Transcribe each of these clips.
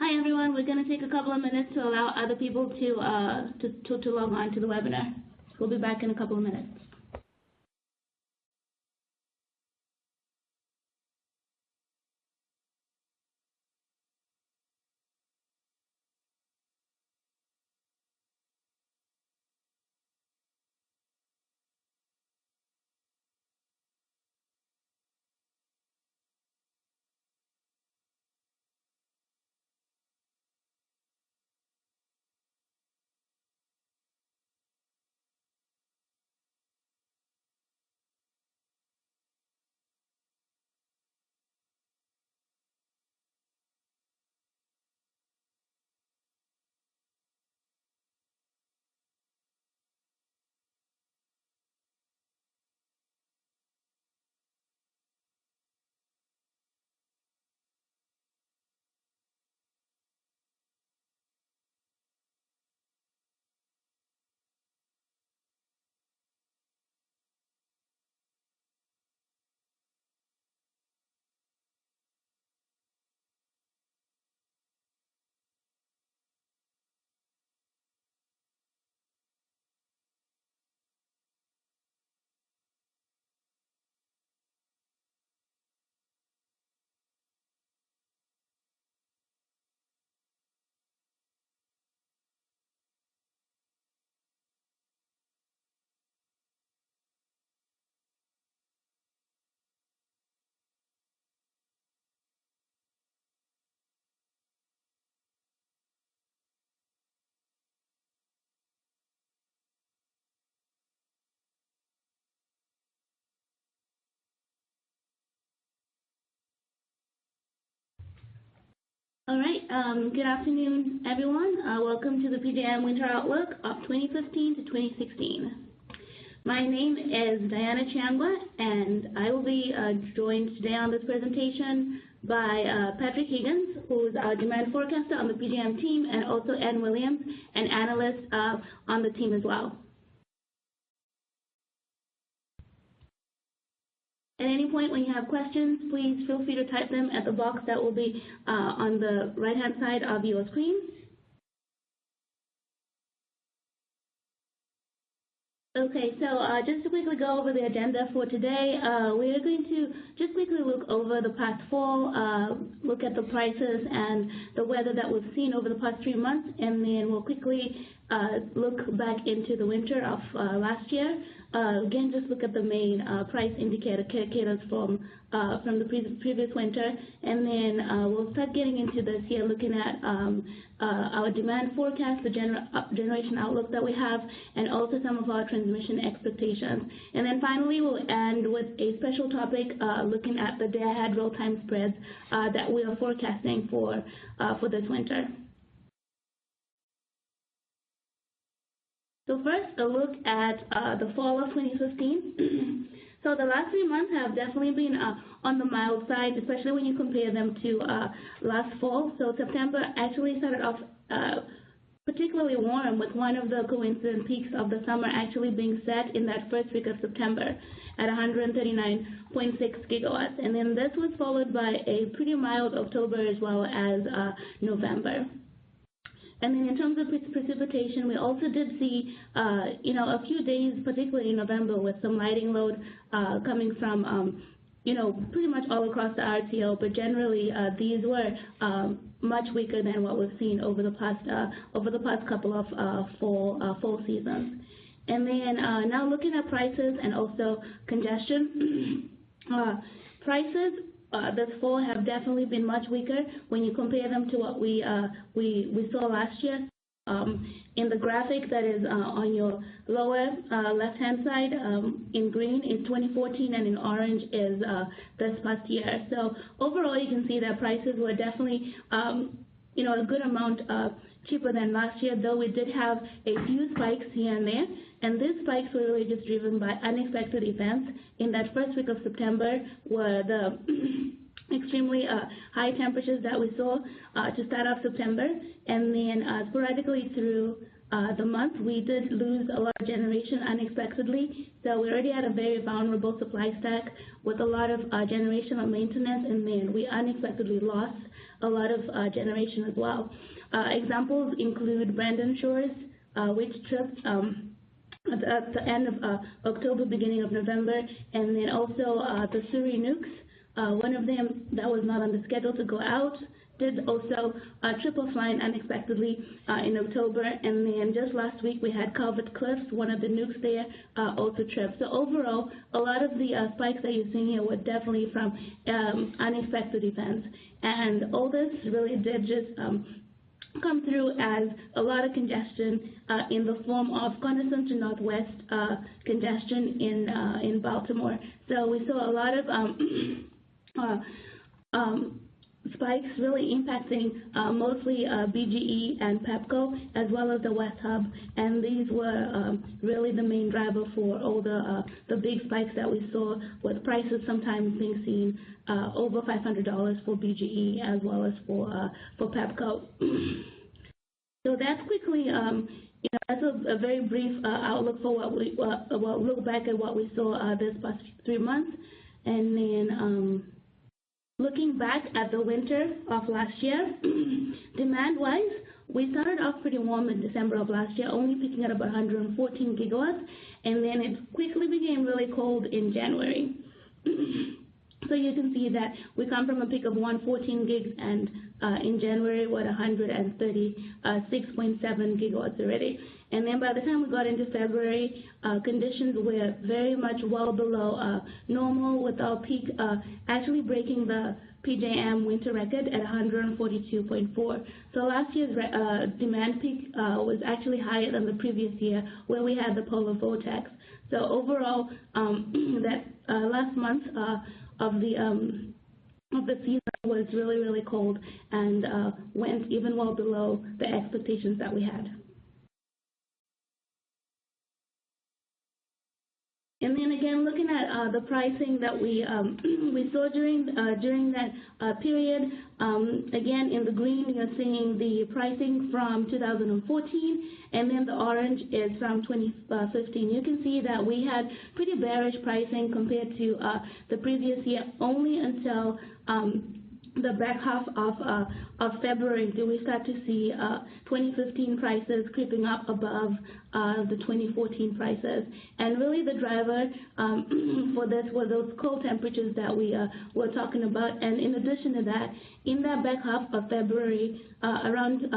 Hi everyone, we're going to take a couple of minutes to allow other people to log on to the webinar. We'll be back in a couple of minutes. All right, good afternoon, everyone. Welcome to the PJM Winter Outlook of 2015 to 2016. My name is Diana Chiangwa, and I will be joined today on this presentation by Patrick Higgins, who is our demand forecaster on the PJM team, and also Ann Williams, an analyst on the team as well. At any point when you have questions, please feel free to type them at the box that will be on the right-hand side of your screen. Okay, so just to quickly go over the agenda for today, we are going to just quickly look over the past fall, look at the prices and the weather that we've seen over the past 3 months, and then we'll quickly look back into the winter of last year. Again, just look at the main price indicators from the previous winter, and then we'll start getting into this here, looking at our demand forecast, the generation outlook that we have, and also some of our transmission expectations. And then finally, we'll end with a special topic looking at the day-ahead real-time spreads that we are forecasting for this winter. So first, a look at the fall of 2015. So the last 3 months have definitely been on the mild side, especially when you compare them to last fall. So September actually started off particularly warm, with one of the coincident peaks of the summer actually being set in that first week of September at 139.6 gigawatts. And then this was followed by a pretty mild October as well as November. And then in terms of precipitation, we also did see, a few days, particularly in November, with some lighting load coming from, pretty much all across the RTO. But generally, these were much weaker than what we've seen over the past couple of fall seasons. And then now looking at prices and also congestion, prices this fall have definitely been much weaker when you compare them to what we saw last year. In the graphic that is on your lower left-hand side, in green is 2014, and in orange is this past year. So overall, you can see that prices were definitely, a good amount cheaper than last year, though we did have a few spikes here and there. And these spikes were really just driven by unexpected events. In that first week of September were the extremely high temperatures that we saw to start off September. And then sporadically through the month, we did lose a lot of generation unexpectedly. So we already had a very vulnerable supply stack with a lot of generation on maintenance, and then we unexpectedly lost a lot of generation as well. Examples include Brandon Shores, which tripped at the end of October, beginning of November, and then also the Surrey nukes. One of them that was not on the schedule to go out did also trip offline unexpectedly in October, and then just last week we had Calvert Cliffs, one of the nukes there, also tripped. So overall, a lot of the spikes that you're seeing here were definitely from unexpected events, and all this really did just come through as a lot of congestion in the form of Congestion to Northwest congestion in Baltimore. So we saw a lot of spikes really impacting mostly BGE and PEPCO, as well as the West Hub, and these were really the main driver for all the big spikes that we saw, with prices sometimes being seen over $500 for BGE as well as for PEPCO. So that's quickly, that's a very brief outlook for what we look back at what we saw this past 3 months, and then. Looking back at the winter of last year, demand-wise, we started off pretty warm in December of last year, only peaking at about 114 gigawatts, and then it quickly became really cold in January. So you can see that we come from a peak of 114 gigs, and in January we're at 136.7 gigawatts already. And then by the time we got into February, conditions were very much well below normal, with our peak actually breaking the PJM winter record at 142.4. So last year's demand peak was actually higher than the previous year, where we had the polar vortex. So overall, that last month of the season was really, really cold, and went even well below the expectations that we had. And then again, looking at the pricing that we saw during that period, again in the green you're seeing the pricing from 2014, and then the orange is from 2015. You can see that we had pretty bearish pricing compared to the previous year, only until the back half of February do we start to see 2015 prices creeping up above the 2014 prices. And really the driver for this were those cold temperatures that we were talking about. And in addition to that, in that back half of February, around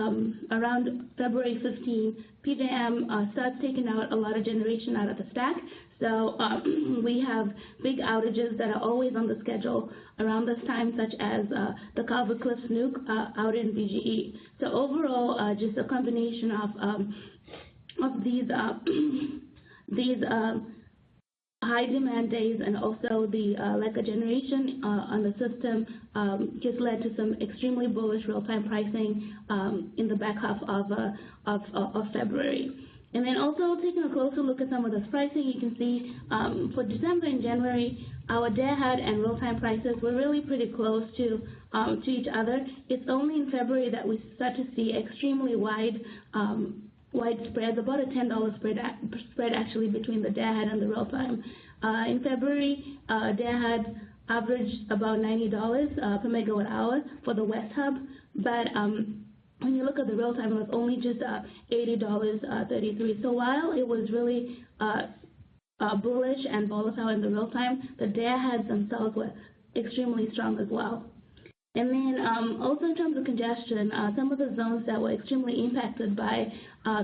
February 15, PJM starts taking out a lot of generation out of the stack. So we have big outages that are always on the schedule around this time, such as the Calvert Cliffs nuke out in BGE. So overall, just a combination of these high demand days and also the lack of generation on the system just led to some extremely bullish real-time pricing in the back half of February. And then also taking a closer look at some of this pricing, you can see for December and January, our day-ahead and real-time prices were really pretty close to each other. It's only in February that we start to see extremely wide spreads, about a $10 spread actually between the day-ahead and the real-time. In February, day-ahead averaged about $90 per megawatt hour for the West Hub, but when you look at the real time, it was only just $80.33. So while it was really bullish and volatile in the real time, the day-aheads themselves were extremely strong as well. And then also in terms of congestion, some of the zones that were extremely impacted by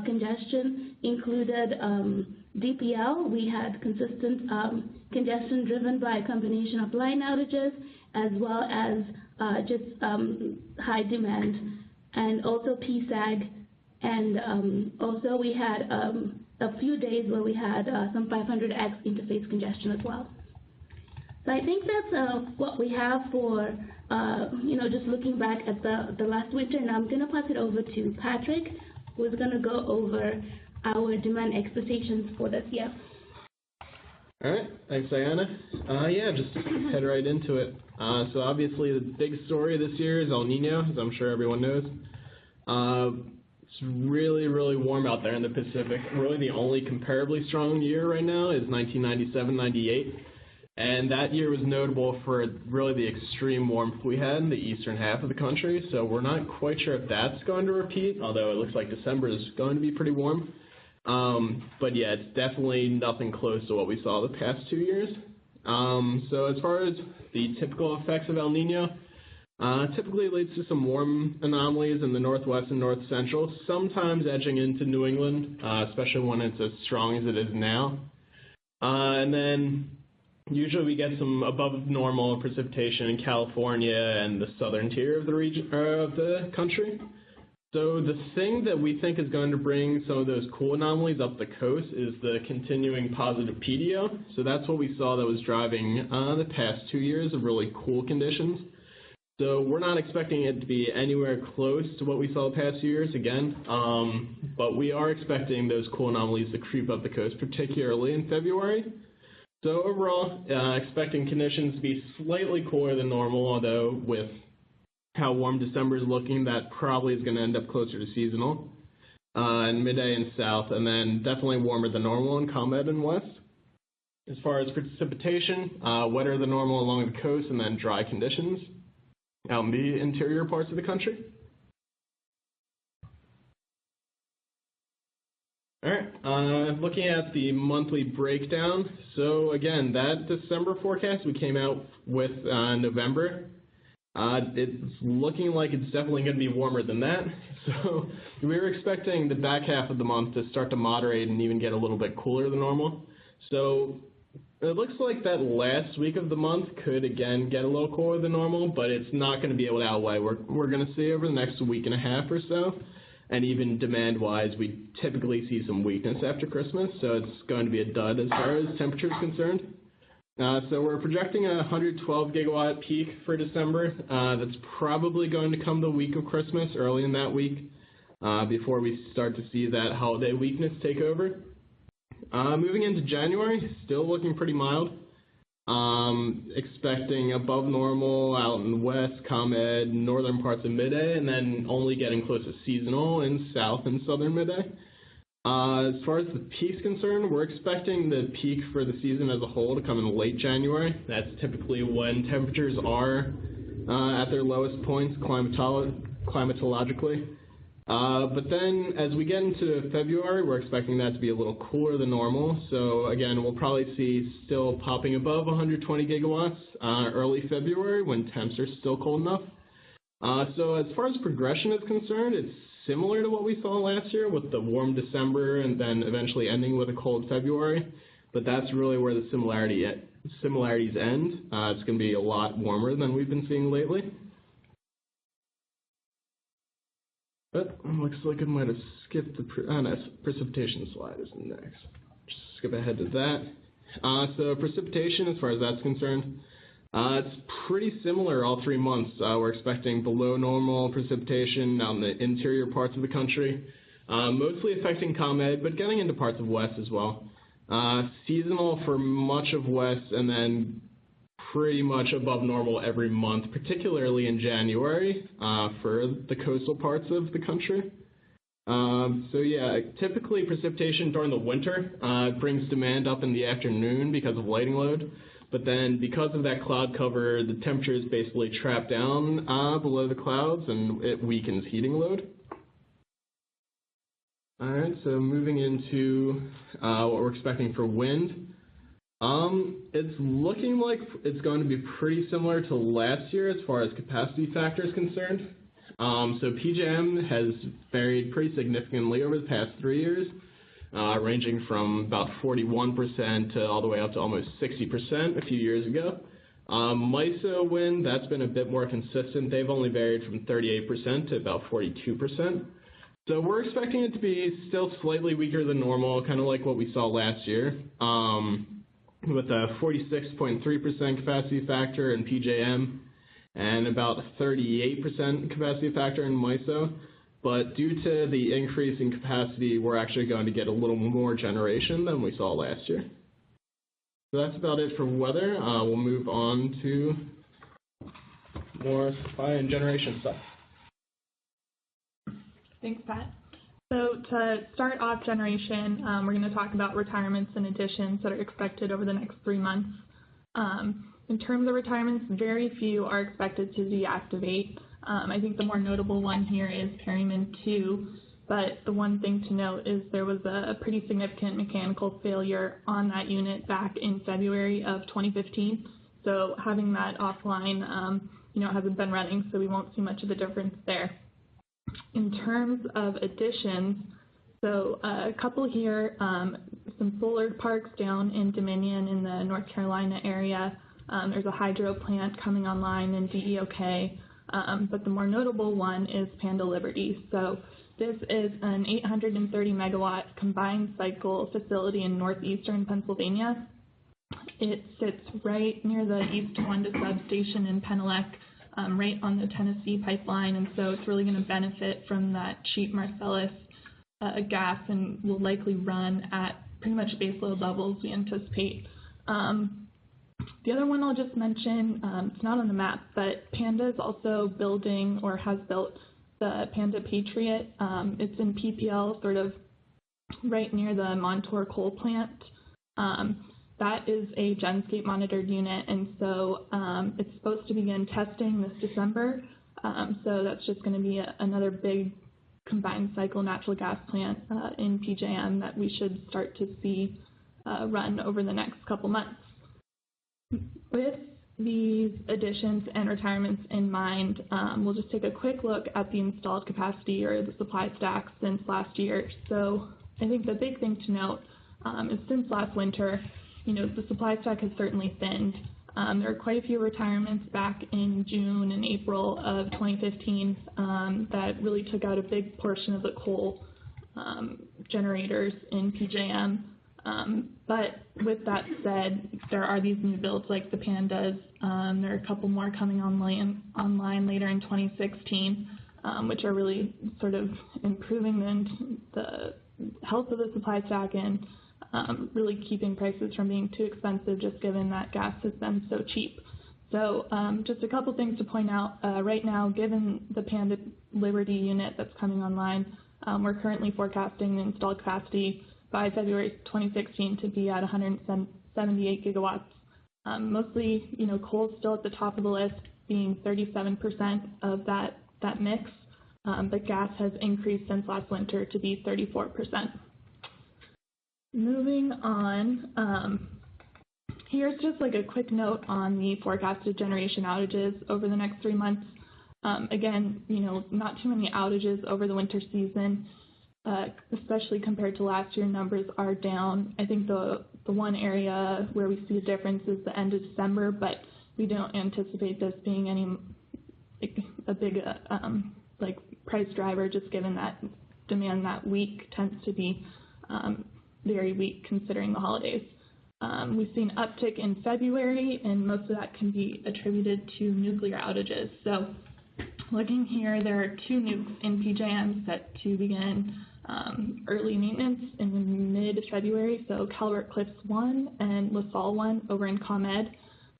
congestion included DPL. We had consistent congestion driven by a combination of line outages as well as just high demand. And also PSEG, and also we had a few days where we had some 500x interface congestion as well. So I think that's what we have for, just looking back at the last winter, and I'm going to pass it over to Patrick, who's going to go over our demand expectations for this year. All right, thanks, Diana. Yeah, just head right into it. So obviously the big story this year is El Nino, as I'm sure everyone knows. It's really, really warm out there in the Pacific. Really the only comparably strong year right now is 1997-98. And that year was notable for really the extreme warmth we had in the eastern half of the country, so we're not quite sure if that's going to repeat, although it looks like December is going to be pretty warm. But yeah, it's definitely nothing close to what we saw the past 2 years. So as far as the typical effects of El Nino, typically it leads to some warm anomalies in the northwest and north central, sometimes edging into New England, especially when it's as strong as it is now. And then usually we get some above normal precipitation in California and the southern tier of the region of the country. So the thing that we think is going to bring some of those cool anomalies up the coast is the continuing positive PDO. So that's what we saw that was driving the past 2 years of really cool conditions. So we're not expecting it to be anywhere close to what we saw the past few years again, but we are expecting those cool anomalies to creep up the coast, particularly in February. So overall, expecting conditions to be slightly cooler than normal, although with how warm December is looking, that probably is going to end up closer to seasonal in Midday and South, and then definitely warmer than normal in ComEd and West. As far as precipitation, wetter than normal along the coast, and then dry conditions out in the interior parts of the country. All right, looking at the monthly breakdown. So again, that December forecast we came out with November. It's looking like it's definitely going to be warmer than that. So we were expecting the back half of the month to start to moderate and even get a little bit cooler than normal. So it looks like that last week of the month could again get a little cooler than normal, but it's not going to be able to outweigh we're going to see over the next week and a half or so. And even demand-wise, we typically see some weakness after Christmas, so it's going to be a dud as far as temperature is concerned. So we're projecting a 112 gigawatt peak for December. That's probably going to come the week of Christmas, early in that week, before we start to see that holiday weakness take over. Moving into January, still looking pretty mild. Expecting above normal out in west, ComEd, northern parts of Midday, and then only getting close to seasonal in south and southern Midday. As far as the peak's concerned, we're expecting the peak for the season as a whole to come in late January. That's typically when temperatures are at their lowest points climatologically. But then as we get into February, we're expecting that to be a little cooler than normal. So again, we'll probably see still popping above 120 gigawatts early February when temps are still cold enough. So as far as progression is concerned, it's similar to what we saw last year with the warm December and then eventually ending with a cold February. But that's really where the similarities end. It's going to be a lot warmer than we've been seeing lately. But it looks like I might have skipped the precipitation slide is next. Just skip ahead to that. So precipitation, as far as that's concerned, it's pretty similar all 3 months. We're expecting below normal precipitation out in the interior parts of the country, mostly affecting ComEd, but getting into parts of West as well. Seasonal for much of West, and then pretty much above normal every month, particularly in January for the coastal parts of the country. So yeah, typically precipitation during the winter brings demand up in the afternoon because of lighting load, but then because of that cloud cover, the temperature is basically trapped down below the clouds and it weakens heating load. All right, so moving into what we're expecting for wind. It's looking like it's going to be pretty similar to last year as far as capacity factor is concerned. So PJM has varied pretty significantly over the past 3 years, ranging from about 41% to all the way up to almost 60% a few years ago. MISO wind, that's been a bit more consistent. They've only varied from 38% to about 42%. So we're expecting it to be still slightly weaker than normal, kind of like what we saw last year. With a 46.3% capacity factor in PJM and about 38% capacity factor in MISO. But due to the increase in capacity, we're actually going to get a little more generation than we saw last year. So that's about it for weather. We'll move on to more supply and generation stuff. Thanks, Pat. So to start off generation, we're going to talk about retirements and additions that are expected over the next 3 months. In terms of retirements, very few are expected to deactivate. I think the more notable one here is Perryman 2, but the one thing to note is there was a pretty significant mechanical failure on that unit back in February of 2015. So having that offline, hasn't been running, so we won't see much of a difference there. In terms of additions, so a couple here, some solar parks down in Dominion in the North Carolina area. There's a hydro plant coming online in DEOK, but the more notable one is Panda Liberty. So this is an 830 megawatt combined cycle facility in northeastern Pennsylvania. It sits right near the East Wanda substation in Penelec, right on the Tennessee pipeline, and so it's really going to benefit from that cheap Marcellus gas and will likely run at pretty much baseload levels we anticipate. The other one I'll just mention, it's not on the map, but Panda is also building or has built the Panda Patriot. It's in PPL, sort of right near the Montour coal plant. That is a Genscape monitored unit, and so it's supposed to begin testing this December. So that's just going to be another big combined cycle natural gas plant in PJM that we should start to see run over the next couple months. With these additions and retirements in mind, we'll just take a quick look at the installed capacity or the supply stack since last year. So I think the big thing to note is since last winter, the supply stack has certainly thinned. There are quite a few retirements back in June and April of 2015 that really took out a big portion of the coal generators in PJM. But with that said, there are these new builds like the Pandas. There are a couple more coming online later in 2016, which are really sort of improving the health of the supply stack and really keeping prices from being too expensive, just given that gas has been so cheap. So just a couple things to point out. Right now, given the Panda Liberty unit that's coming online, we're currently forecasting the installed capacity by February 2016 to be at 178 gigawatts. Mostly, coal is still at the top of the list, being 37% of that mix, but gas has increased since last winter to be 34%. Moving on, here's just like a quick note on the forecasted generation outages over the next 3 months. Again, not too many outages over the winter season, especially compared to last year. Numbers are down. I think the one area where we see a difference is the end of December, but we don't anticipate this being a big price driver, just given that demand that week tends to be very weak considering the holidays. We've seen uptick in February, and most of that can be attributed to nuclear outages. So looking here, there are 2 nukes in PJM set to begin early maintenance in mid-February, so Calvert Cliffs 1 and LaSalle 1 over in ComEd.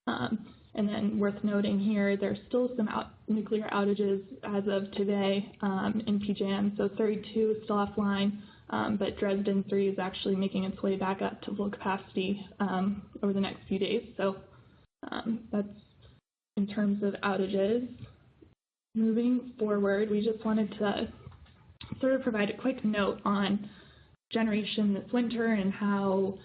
And then worth noting here, there's still some nuclear outages as of today in PJM, so 32 is still offline, but Dresden 3 is actually making its way back up to full capacity over the next few days. So that's in terms of outages. Moving forward, we just wanted to sort of provide a quick note on generation this winter and how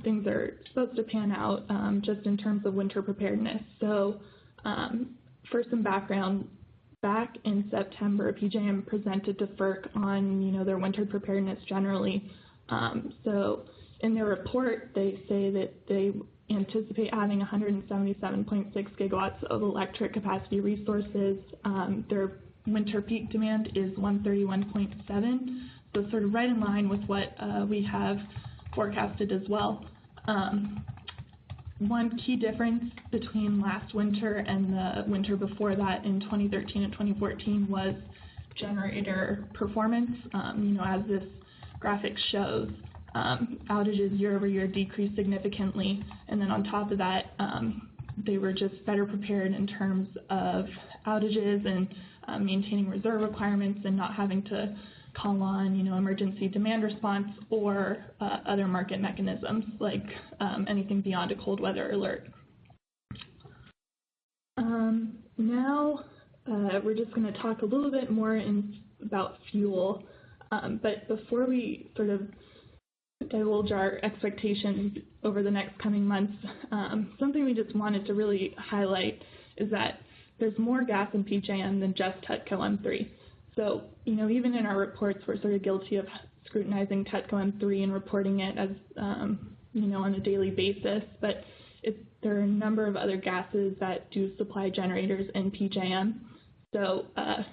things are supposed to pan out just in terms of winter preparedness. So for some background, back in September, PJM presented to FERC on their winter preparedness generally. So in their report, they say that they anticipate having 177.6 gigawatts of electric capacity resources. Their winter peak demand is 131.7, so sort of right in line with what we have forecasted as well. One key difference between last winter and the winter before that in 2013 and 2014 was generator performance. As this graphic shows, outages year over year decreased significantly, and then on top of that, they were just better prepared in terms of outages and maintaining reserve requirements and not having to call on emergency demand response or other market mechanisms like anything beyond a cold weather alert. Now we're just going to talk a little bit more about fuel, but before we sort of divulge our expectations over the next coming months, something we just wanted to really highlight is that there's more gas in PJM than just TETCO M3. So, even in our reports, we're sort of guilty of scrutinizing TETCO M3 and reporting it as, on a daily basis, but there are a number of other gases that do supply generators in PJM. So, as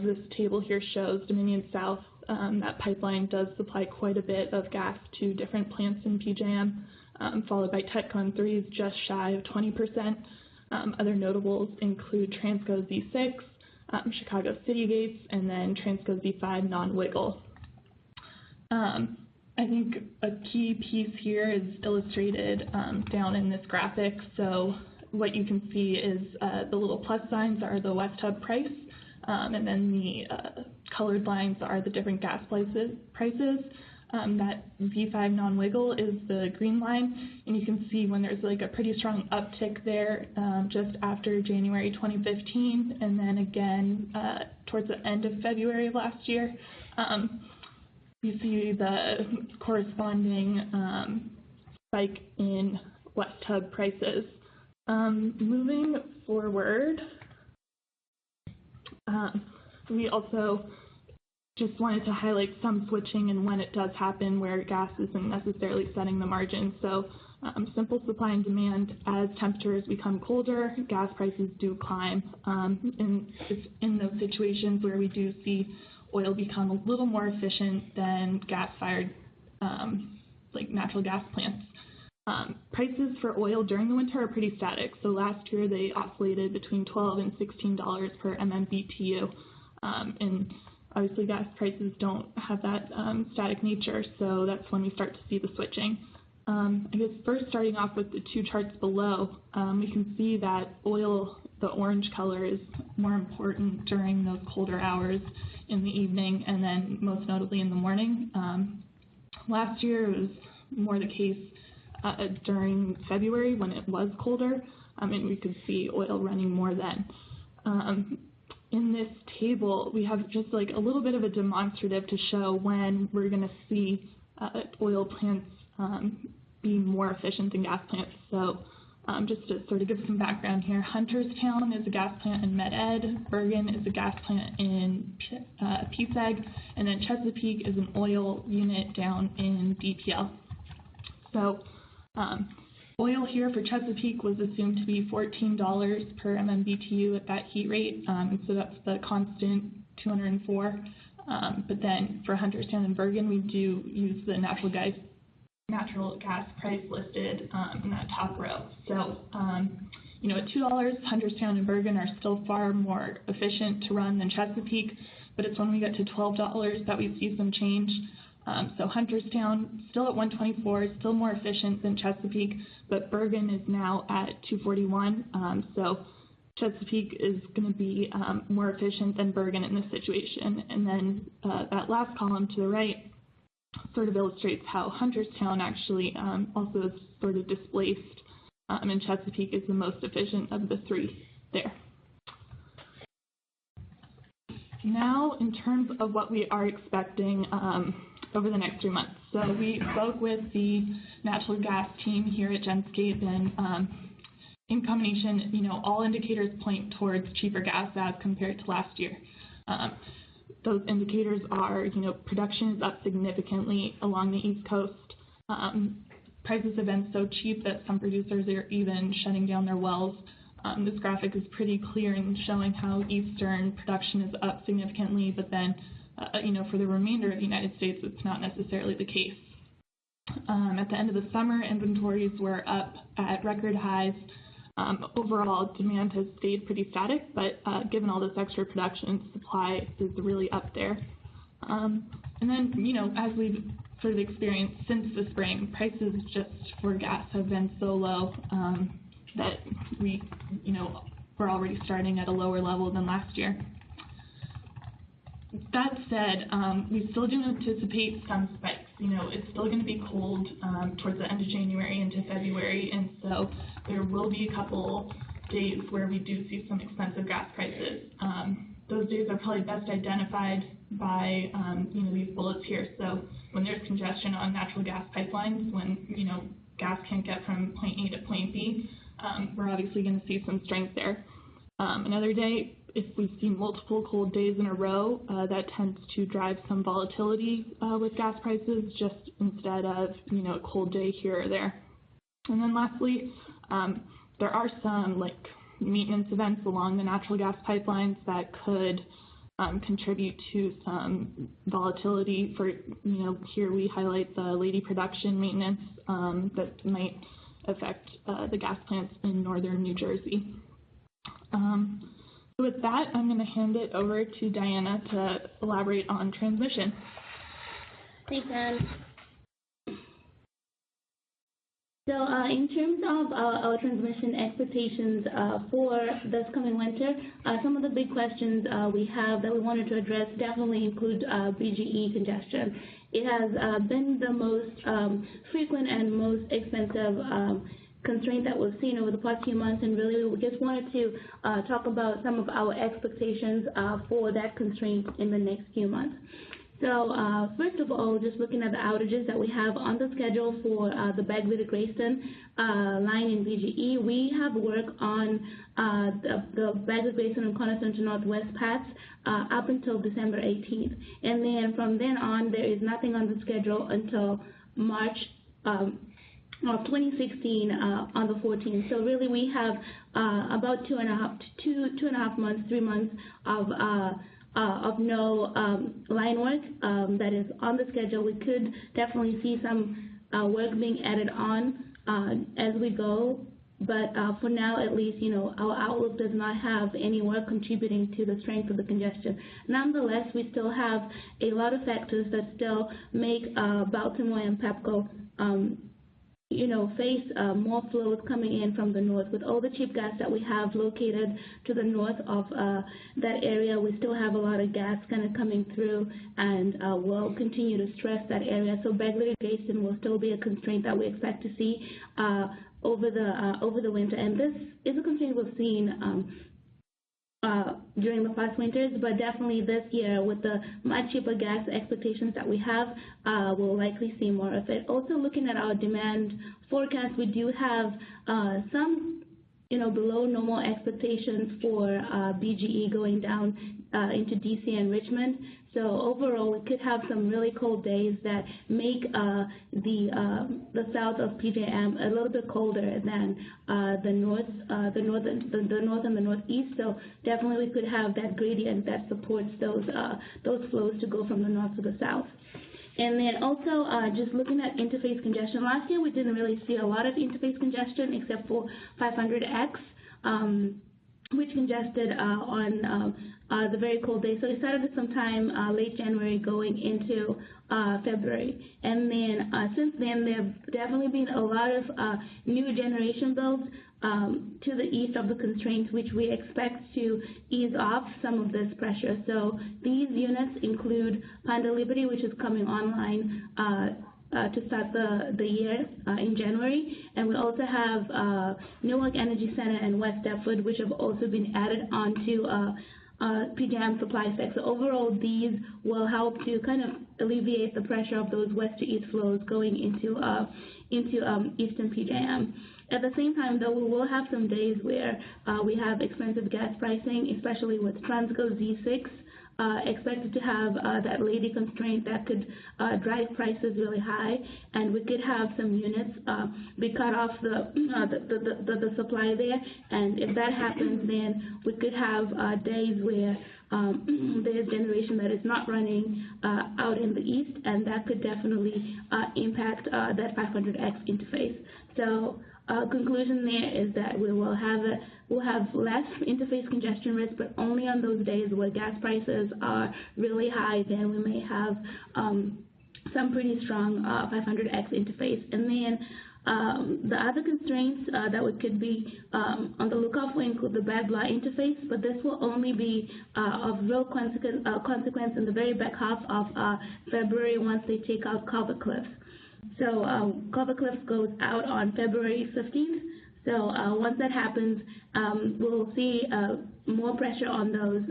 this table here shows, Dominion South, that pipeline does supply quite a bit of gas to different plants in PJM, followed by TETCO M3 is just shy of 20%. Other notables include Transco Z6, Chicago City Gates, and then Transco Z5 non-wiggle. I think a key piece here is illustrated down in this graphic. So what you can see is the little plus signs are the West Hub price, and then the colored lines are the different gas prices. That V5 non-wiggle is the green line, and you can see when there's like a pretty strong uptick there just after January 2015, and then again towards the end of February of last year. You see the corresponding spike in West Hub prices. Moving forward, we also just wanted to highlight some switching and when it does happen where gas isn't necessarily setting the margin. So simple supply and demand, as temperatures become colder, gas prices do climb. And it's in those situations where we do see oil become a little more efficient than gas-fired, like natural gas plants. Prices for oil during the winter are pretty static. So last year they oscillated between $12 and $16 per MMBTU. And obviously gas prices don't have that static nature, so that's when we start to see the switching. I guess first starting off with the two charts below, we can see that oil, the orange color, is more important during those colder hours in the evening and then most notably in the morning. Last year it was more the case during February when it was colder, and we could see oil running more then. In this table, we have just like a little bit of a demonstrative to show when we're going to see oil plants be more efficient than gas plants. So just to sort of give some background here, Hunterstown is a gas plant in Med-Ed, Bergen is a gas plant in PSEG, and then Chesapeake is an oil unit down in DPL. So oil here for Chesapeake was assumed to be $14 per MMBTU at that heat rate, so that's the constant 204. But then for Hunterstown and Bergen, we do use the natural gas price listed in that top row. So, at $2, Hunterstown and Bergen are still far more efficient to run than Chesapeake, but it's when we get to $12 that we see some change. So Hunterstown still at 124, still more efficient than Chesapeake, but Bergen is now at 241. So Chesapeake is going to be more efficient than Bergen in this situation. And then that last column to the right sort of illustrates how Hunterstown actually also is sort of displaced, and Chesapeake is the most efficient of the three there. Now, in terms of what we are expecting over the next 3 months. So we spoke with the natural gas team here at Genscape, and in combination, all indicators point towards cheaper gas as compared to last year. Those indicators are, production is up significantly along the East Coast. Prices have been so cheap that some producers are even shutting down their wells. This graphic is pretty clear in showing how Eastern production is up significantly, but then, for the remainder of the United States, it's not necessarily the case. At the end of the summer, inventories were up at record highs. Overall, demand has stayed pretty static, but given all this extra production, supply is really up there. And then, as we've sort of experienced since the spring, prices just for gas have been so low that we're already starting at a lower level than last year. That said, we still do anticipate some spikes. It's still going to be cold towards the end of January into February, and so there will be a couple days where we do see some expensive gas prices. Those days are probably best identified by these bullets here. So when there's congestion on natural gas pipelines, when gas can't get from point A to point B, we're obviously going to see some strength there. Another day, if we see multiple cold days in a row, that tends to drive some volatility with gas prices, just instead of a cold day here or there. And then lastly, there are some maintenance events along the natural gas pipelines that could contribute to some volatility. For here we highlight the Lady production maintenance that might affect the gas plants in northern New Jersey. So with that, I'm going to hand it over to Diana to elaborate on transmission. Thanks, Anne. So in terms of our transmission expectations for this coming winter, some of the big questions we have that we wanted to address definitely include BGE congestion. It has been the most frequent and most expensive constraint that we've seen over the past few months, and really we just wanted to talk about some of our expectations for that constraint in the next few months. So first of all, just looking at the outages that we have on the schedule for the Bagley to Grayston line in BGE, we have work on the Bagley Grayston and Congestion to Northwest paths up until December 18th. And then from then on, there is nothing on the schedule until March of 2016 on the 14th. So really we have about 2.5 months, 3 months of no line work that is on the schedule. We could definitely see some work being added on as we go, but for now at least, our outlook does not have any work contributing to the strength of the congestion. Nonetheless, we still have a lot of factors that still make Baltimore and Pepco face more flows coming in from the north. With all the cheap gas that we have located to the north of that area, we still have a lot of gas kind of coming through, and we'll continue to stress that area. So Bagley to Grayston will still be a constraint that we expect to see over the winter, and this is a constraint we've seen during the past winters, but definitely this year with the much cheaper gas expectations that we have, we'll likely see more of it. Also looking at our demand forecast, we do have some below normal expectations for BGE going down into DC and Richmond. So overall, we could have some really cold days that make the south of PJM a little bit colder than the north and the northeast. So definitely, we could have that gradient that supports those flows to go from the north to the south. And then also, just looking at interface congestion, last year we didn't really see a lot of interface congestion except for 500X. Which congested on the very cold day. So it started sometime late January going into February. And then since then, there have definitely been a lot of new generation builds to the east of the constraints, which we expect to ease off some of this pressure. So these units include Panda Liberty, which is coming online to start the year in January, and we also have Newark Energy Center and West Deptford, which have also been added onto PJM supply side. So overall, these will help to kind of alleviate the pressure of those west to east flows going into eastern PJM. At the same time, though, we will have some days where we have expensive gas pricing, especially with Transco Z6. Expected to have that Lady constraint that could drive prices really high, and we could have some units be cut off the supply there. And if that happens, then we could have days where there's generation that is not running out in the east, and that could definitely impact that 500X interface. So conclusion there is that we'll have less interface congestion risk, but only on those days where gas prices are really high, then we may have some pretty strong 500X interface. And then the other constraints that we could be on the lookout for include the Bad-Blah interface, but this will only be of real consequence in the very back half of February once they take out Culver Cliffs. So Culver Cliffs goes out on February 15th. So once that happens, we'll see more pressure on those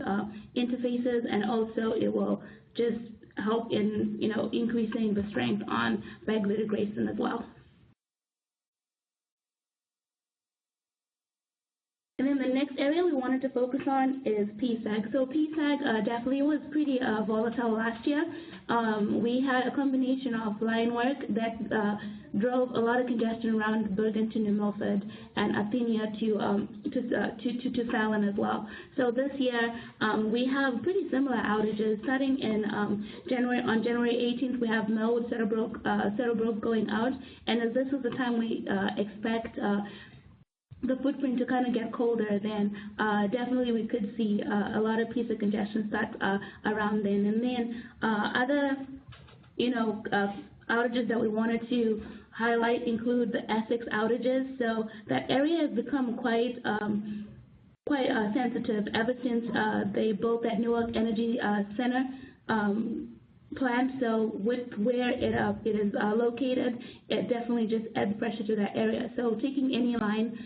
interfaces, and also it will just help in increasing the strength on regulated Grayson as well. And then the next area we wanted to focus on is PSEG. So PSEG definitely was pretty volatile last year. We had a combination of line work that drove a lot of congestion around Bergen to New Milford and Athenia to Fallon as well. So this year we have pretty similar outages. Starting in on January 18th, we have Melwood Settlebrook going out, and as this is the time we expect the footprint to kind of get colder, then definitely we could see a lot of PSEG congestion start around then. And then other, outages that we wanted to highlight include the Essex outages. So that area has become quite sensitive ever since they built that Newark Energy Center plant. So with where it is located, it definitely just adds pressure to that area. So taking any lines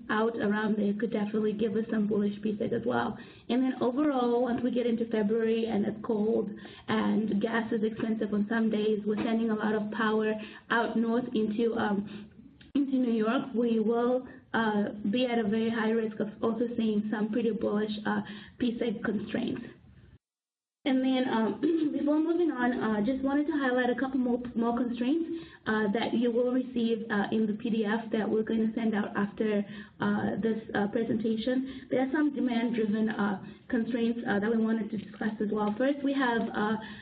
out around there could definitely give us some bullish PSEG as well. And then overall, once we get into February and it's cold and gas is expensive on some days, we're sending a lot of power out north into New York. We will be at a very high risk of also seeing some pretty bullish PSEG constraints. And then before moving on, just wanted to highlight a couple more constraints that you will receive in the PDF that we're going to send out after this presentation. There are some demand-driven constraints that we wanted to discuss as well. First, we have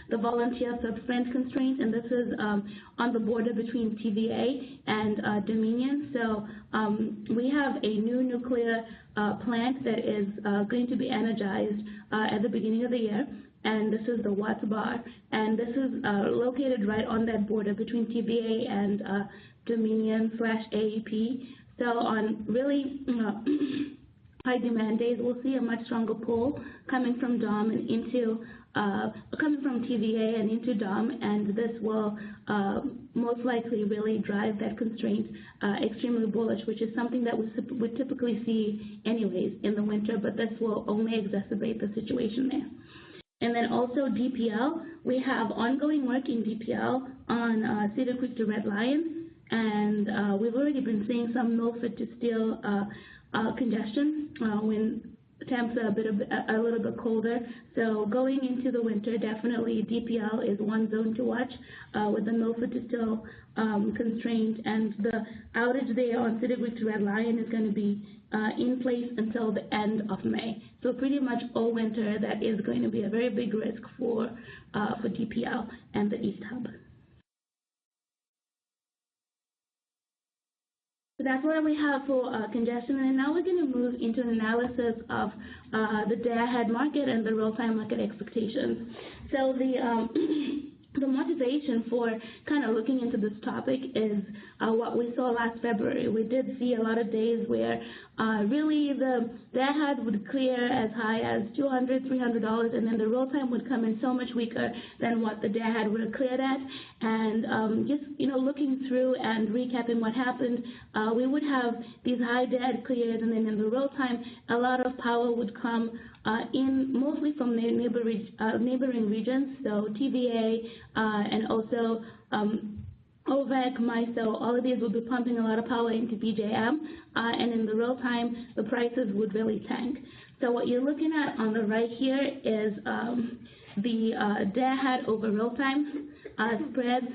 the volunteer sub-friend constraint, and this is on the border between TVA and Dominion. So we have a new nuclear plant that is going to be energized at the beginning of the year. And this is the Watts Bar, and this is located right on that border between TVA and Dominion/AEP. So on really high demand days, we'll see a much stronger pull coming from DOM and into coming from TVA and into DOM, and this will most likely really drive that constraint extremely bullish, which is something that we typically see anyways in the winter, but this will only exacerbate the situation there. And then also DPL, we have ongoing work in DPL on Cedar Creek to Red Lion, and we've already been seeing some Milford to Steel congestion when temps are a little bit colder. So going into the winter, definitely DPL is one zone to watch with the Milford to Steel constraint, and the outage there on Cedar Creek to Red Lion is going to be in place until the end of May. So pretty much all winter, that is going to be a very big risk for DPL and the East Hub. So that's what we have for congestion, and now we're going to move into an analysis of the day-ahead market and the real-time market expectations. So the motivation for kind of looking into this topic is what we saw last February. We did see a lot of days where really the day-ahead would clear as high as $200, $300, and then the real time would come in so much weaker than what the day-ahead would have cleared at. And just looking through and recapping what happened, we would have these high day-ahead clears, and then in the real time, a lot of power would come in mostly from the neighboring regions, so TVA and also OVEC, MISO, all of these will be pumping a lot of power into PJM, and in the real time, the prices would really tank. So what you're looking at on the right here is the day-ahead over real time spreads.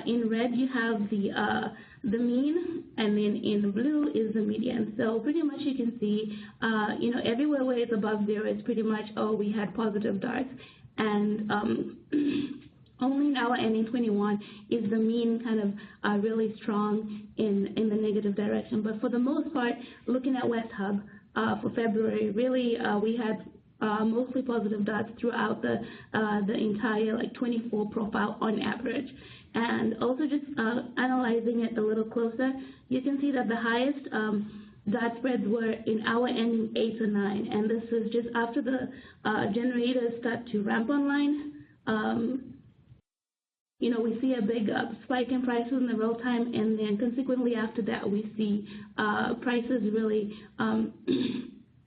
In red, you have the mean, and then in blue is the median. So pretty much you can see, everywhere where it's above zero is pretty much, we had positive darts, and only now ending 21 is the mean kind of really strong in the negative direction. But for the most part, looking at West Hub for February, really we had mostly positive dots throughout the entire 24 profile on average. And also just analyzing it a little closer, you can see that the highest dot spreads were in hour ending 8 and 9, and this is just after the generators start to ramp online. we see a big spike in prices in the real time, and then consequently after that we see prices really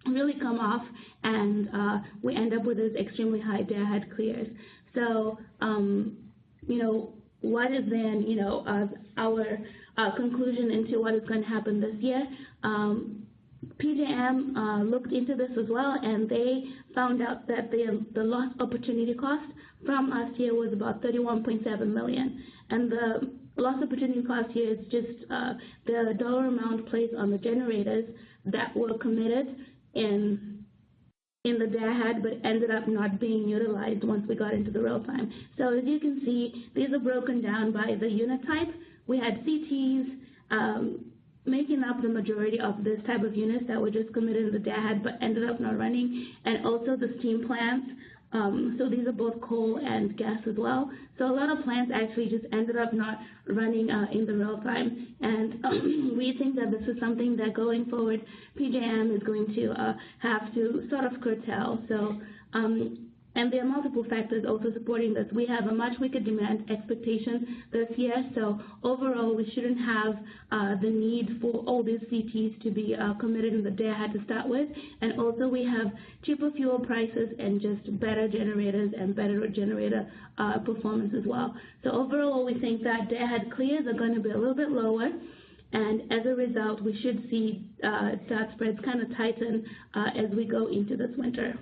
really come off, and we end up with those extremely high day-ahead clears. So, what is then, our conclusion into what is going to happen this year? PJM looked into this as well, and they found out that the lost opportunity cost from last year was about $31.7 million, and the lost opportunity cost here is just the dollar amount placed on the generators that were committed in the day-ahead, but ended up not being utilized once we got into the real time. So as you can see, these are broken down by the unit type. We had CTs making up the majority of this type of units that were just committed in the day-ahead but ended up not running, and also the steam plants. So these are both coal and gas as well. So a lot of plants actually just ended up not running in the real time. And we think that this is something that going forward, PJM is going to have to sort of curtail. So, and there are multiple factors also supporting this. We have a much weaker demand expectation this year, so overall we shouldn't have the need for all these CTs to be committed in the day-ahead to start with. And also we have cheaper fuel prices and just better generators and better generator performance as well. So overall we think that day-ahead clears are going to be a little bit lower, and as a result we should see that spreads kind of tighten as we go into this winter.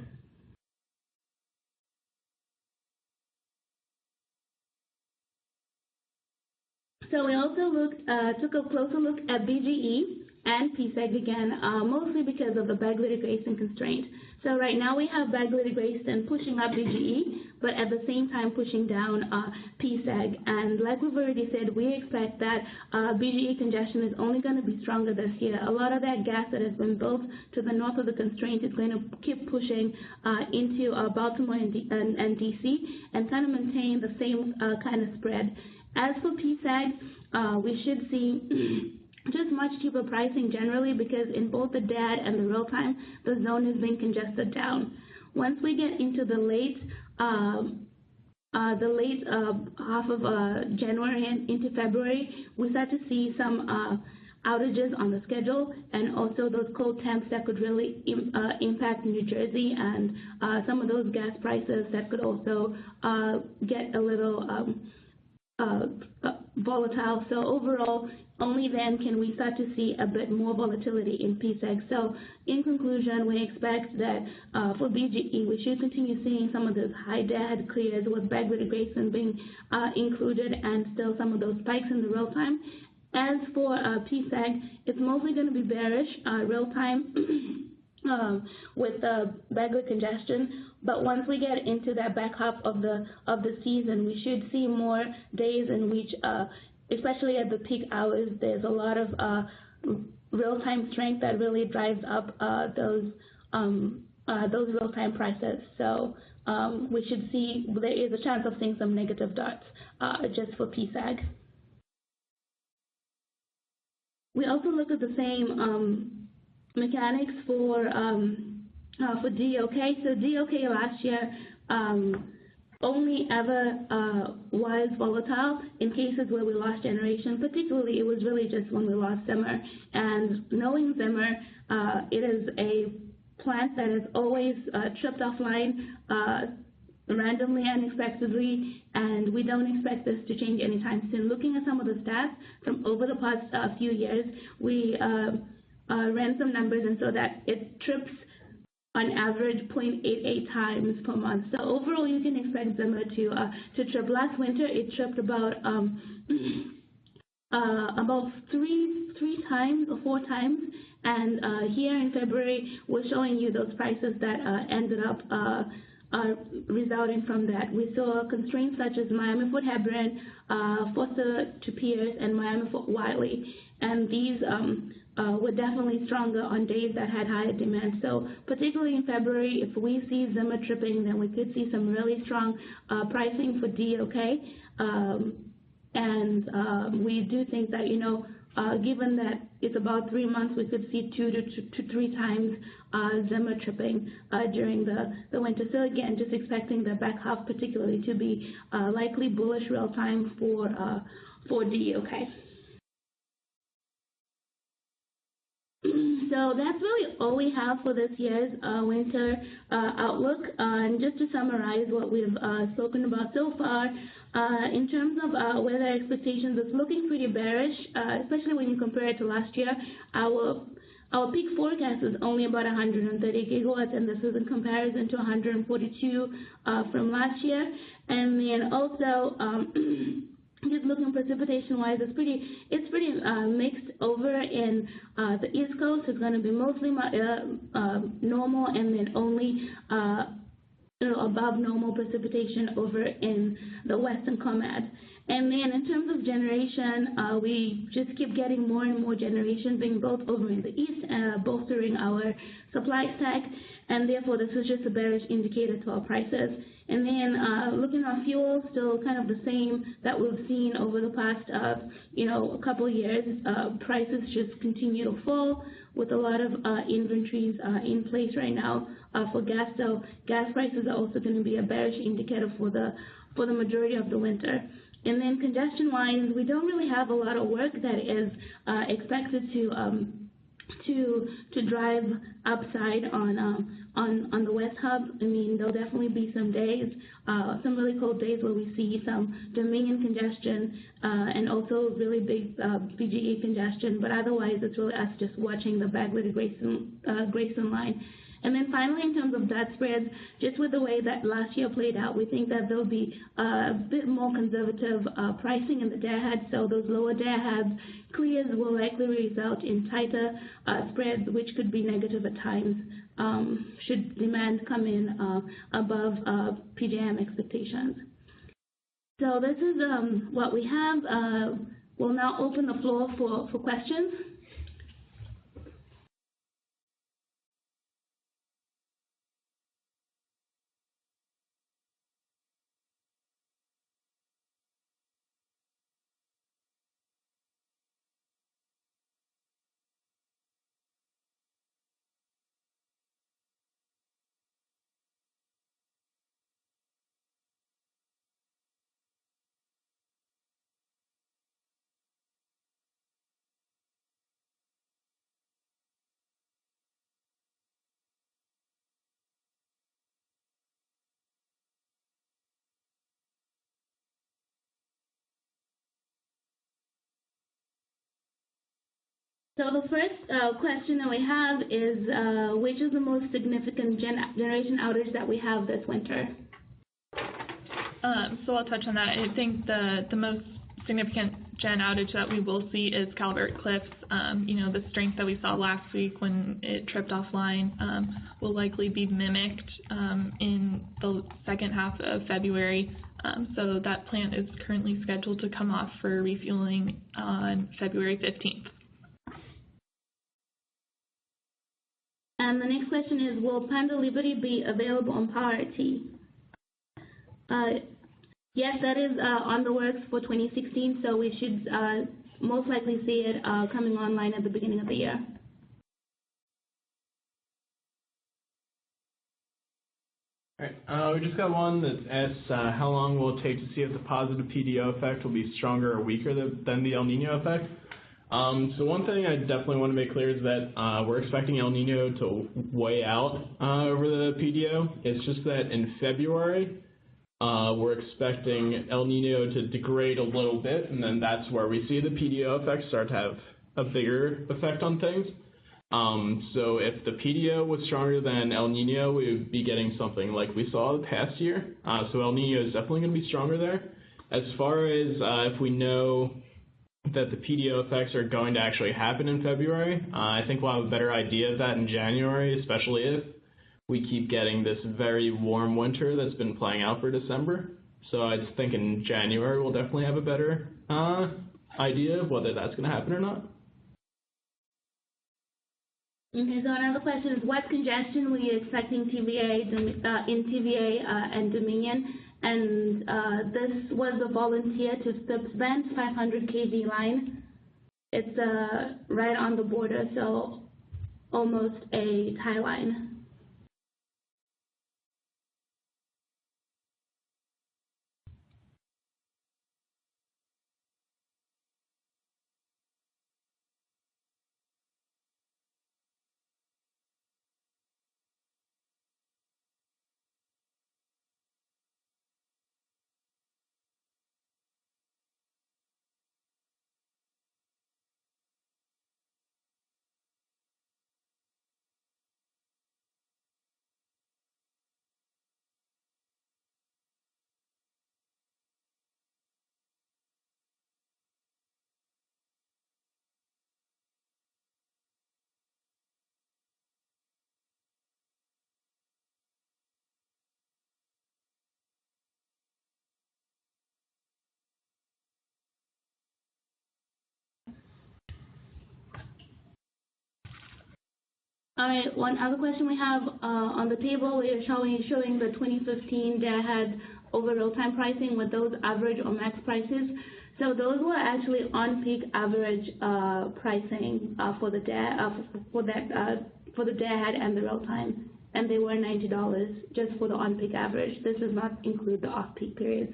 So we also took a closer look at BGE and PSEG again, mostly because of the bag litigation constraint. So right now we have bag litigation pushing up BGE, but at the same time pushing down PSEG. And like we've already said, we expect that BGE congestion is only going to be stronger this year. A lot of that gas that has been built to the north of the constraint is going to keep pushing into Baltimore and DC and kind of maintain the same kind of spread. As for PSEG, we should see just much cheaper pricing generally, because in both the DAD and the real time, the zone is being congested down. Once we get into the late half of January and into February, we start to see some outages on the schedule, and also those cold temps that could really impact New Jersey, and some of those gas prices that could also get a little volatile. So overall, only then can we start to see a bit more volatility in PSEG. So in conclusion, we expect that for BGE, we should continue seeing some of those high day-ahead clears with bag litigation being included, and still some of those spikes in the real time. As for PSEG, it's mostly going to be bearish real time with the bag congestion. But once we get into that back half of the season, we should see more days in which, especially at the peak hours, there's a lot of real-time strength that really drives up those real-time prices. So we should see, there is a chance of seeing some negative dots just for PSEG. We also look at the same mechanics for DEOK. So DEOK last year only ever was volatile in cases where we lost generation. Particularly, it was really just when we lost Zimmer. And knowing Zimmer, it is a plant that is always tripped offline randomly, unexpectedly, and we don't expect this to change anytime soon. Looking at some of the stats from over the past few years, we ran some numbers, and so that it trips on average 0.88 times per month. So overall, you can expect Zimmer to trip. Last winter, it tripped about three times or 4 times, and here in February, we're showing you those prices that ended up resulting from that. We saw constraints such as Miami-Fort Hebron, Foster to Pierce, and Miami-Fort Wiley, and these were definitely stronger on days that had higher demand. So particularly in February, if we see Zimmer tripping, then we could see some really strong pricing for DEOK. And we do think that, given that it's about 3 months, we could see 2 to 3 times Zimmer tripping during the winter. So again, just expecting the back half particularly to be likely bullish real time for DEOK. So that's really all we have for this year's winter outlook. And just to summarize what we've spoken about so far, in terms of weather expectations, it's looking pretty bearish, especially when you compare it to last year. Our peak forecast is only about 130 gigawatts, and this is in comparison to 142 from last year. And then also, just looking precipitation-wise, it's pretty mixed over in the East Coast. It's going to be mostly normal, and then only above normal precipitation over in the Western COMAD. And then in terms of generation, we just keep getting more and more generation being built over in the east, bolstering our supply stack, and therefore this is just a bearish indicator to our prices. And then looking at fuel, still kind of the same that we've seen over the past, a couple of years. Prices just continue to fall with a lot of inventories in place right now for gas. So gas prices are also going to be a bearish indicator for the majority of the winter. And then congestion-wise, we don't really have a lot of work that is expected to drive upside on the West Hub. I mean, there'll definitely be some days, some really cold days where we see some Dominion congestion and also really big BGE congestion. But otherwise, it's really us just watching the Bagley to Grayson line. And then finally, in terms of debt spreads, just with the way that last year played out, we think that there'll be a bit more conservative pricing in the day-ahead. So those lower day-ahead clears will likely result in tighter spreads, which could be negative at times should demand come in above PJM expectations. So this is what we have. We'll now open the floor for questions. So the first question that we have is, which is the most significant generation outage that we have this winter? So I'll touch on that. I think the most significant gen outage that we will see is Calvert Cliffs. The strength that we saw last week when it tripped offline will likely be mimicked in the second half of February. So that plant is currently scheduled to come off for refueling on February 15th. And the next question is, will Panda Liberty be available on Power T? Yes, that is on the works for 2016, so we should most likely see it coming online at the beginning of the year. All right, we just got one that asks how long will it take to see if the positive PDO effect will be stronger or weaker than the El Nino effect? So one thing I definitely want to make clear is that we're expecting El Nino to weigh out over the PDO. It's just that in February, we're expecting El Nino to degrade a little bit, and then that's where we see the PDO effect start to have a bigger effect on things. So if the PDO was stronger than El Nino, we would be getting something like we saw the past year. So El Nino is definitely going to be stronger there. As far as if we know that the PDO effects are going to actually happen in February, I think we'll have a better idea of that in January, especially if we keep getting this very warm winter that's been playing out for December. So I think in January we'll definitely have a better idea of whether that's going to happen or not. Okay, so another question is, what congestion were you expecting in TVA and Dominion? And this was a volunteer to suspend 500 kV line. It's right on the border, so almost a tie line. All right, one other question we have on the table, we are showing the 2015 day-ahead over real-time pricing with those average or max prices. So those were actually on-peak average pricing for the day day-ahead and the real-time, and they were $90 just for the on-peak average. This does not include the off-peak periods.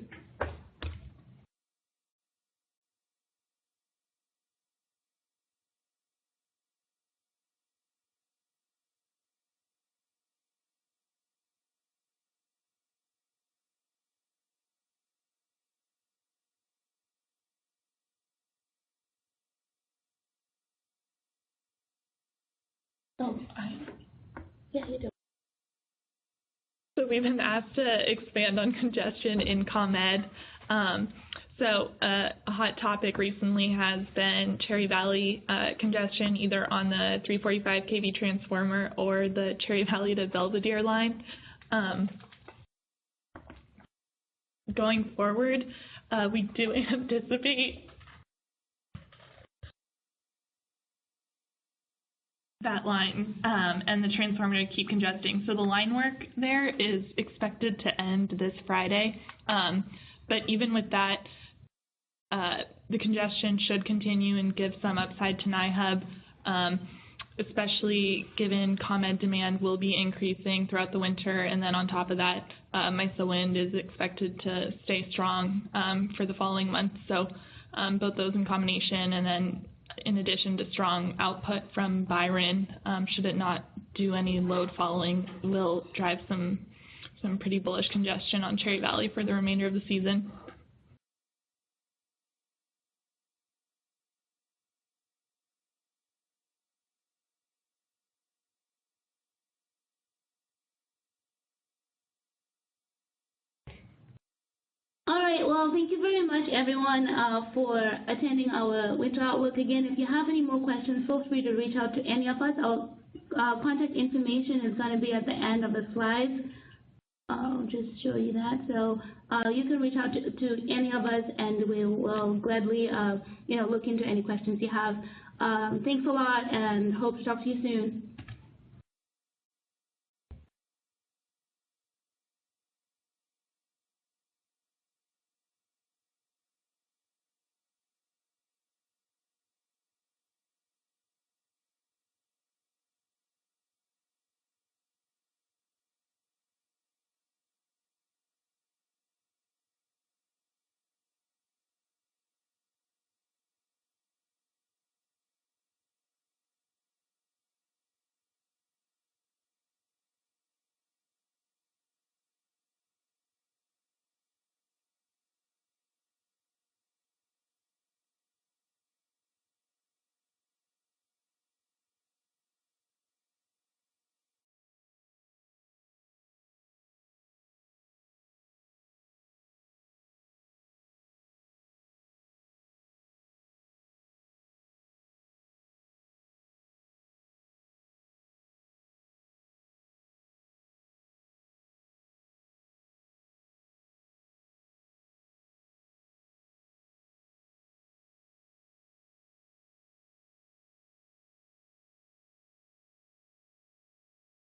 Oh, yeah, you do. So we've been asked to expand on congestion in ComEd. So a hot topic recently has been Cherry Valley congestion, either on the 345 kV transformer or the Cherry Valley to Belvedere line. Going forward, we do anticipate that line and the transformer to keep congesting. So the line work there is expected to end this Friday. But even with that, the congestion should continue and give some upside to EHUB, especially given ComEd demand will be increasing throughout the winter. And then on top of that, MISO wind is expected to stay strong for the following months. So both those in combination, and then in addition to strong output from Byron, should it not do any load following, will drive some pretty bullish congestion on Cherry Valley for the remainder of the season. All right, well, thank you very much, everyone, for attending our Winter Outlook. Again, if you have any more questions, feel free to reach out to any of us. Our contact information is going to be at the end of the slides. I'll just show you that. So you can reach out to any of us, and we will gladly look into any questions you have. Thanks a lot, and hope to talk to you soon.